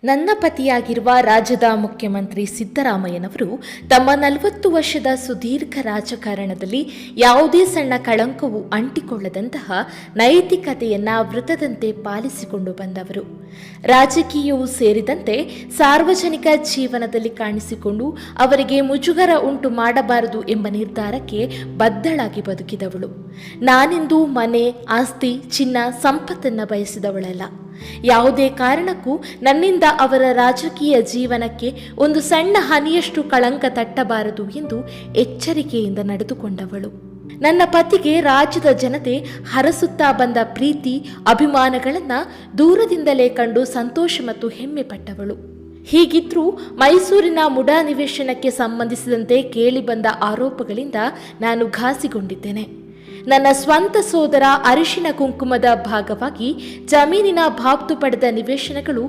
ನನ್ನ ಪತಿಯಾಗಿರುವ ರಾಜ್ಯದ ಮುಖ್ಯಮಂತ್ರಿ ಸಿದ್ದರಾಮಯ್ಯನವರು ತಮ್ಮ 40 ವರ್ಷದ ಸುದೀರ್ಘ ರಾಜಕಾರಣದಲ್ಲಿ ಯಾವುದೇ ಸಣ್ಣ ಕಳಂಕವು ಅಂಟಿಕೊಳ್ಳದಂತಹ ನೈತಿಕತೆಯನ್ನ ವೃತ್ತದಂತೆ ಪಾಲಿಸಿಕೊಂಡು ಬಂದವರು. ರಾಜಕೀಯವೂ ಸೇರಿದಂತೆ ಸಾರ್ವಜನಿಕ ಜೀವನದಲ್ಲಿ ಕಾಣಿಸಿಕೊಂಡು ಅವರಿಗೆ ಮುಜುಗರ ಉಂಟು ಮಾಡಬಾರದು ಎಂಬ ನಿರ್ಧಾರಕ್ಕೆ ಬದ್ಧಳಾಗಿ ಬದುಕಿದವಳು. ನಾನೆಂದೂ ಮನೆ, ಆಸ್ತಿ, ಚಿನ್ನ, ಸಂಪತ್ತನ್ನು ಬಯಸಿದವಳಲ್ಲ. ಯಾವುದೇ ಕಾರಣಕ್ಕೂ ನನ್ನಿಂದ ಅವರ ರಾಜಕೀಯ ಜೀವನಕ್ಕೆ ಒಂದು ಸಣ್ಣ ಹನಿಯಷ್ಟು ಕಳಂಕ ತಟ್ಟಬಾರದು ಎಂದು ಎಚ್ಚರಿಕೆಯಿಂದ ನಡೆದುಕೊಂಡವಳು. ನನ್ನ ಪತಿಗೆ ರಾಜ್ಯದ ಜನತೆ ಹರಸುತ್ತಾ ಬಂದ ಪ್ರೀತಿ, ಅಭಿಮಾನಗಳನ್ನು ದೂರದಿಂದಲೇ ಕಂಡು ಸಂತೋಷ ಮತ್ತು ಹೆಮ್ಮೆ ಪಟ್ಟವಳು. ಹೀಗಿದ್ರೂ ಮೈಸೂರಿನ ಮುಡಾ ನಿವೇಶನಕ್ಕೆ ಸಂಬಂಧಿಸಿದಂತೆ ಕೇಳಿಬಂದ ಆರೋಪಗಳಿಂದ ನಾನು ಘಾಸಿಗೊಂಡಿದ್ದೇನೆ. ನನ್ನ ಸ್ವಂತ ಸೋದರ ಅರಿಶಿನ ಕುಂಕುಮದ ಭಾಗವಾಗಿ ಜಮೀನಿನ ಬಾಬ್ತು ಪಡೆದ ನಿವೇಶನಗಳು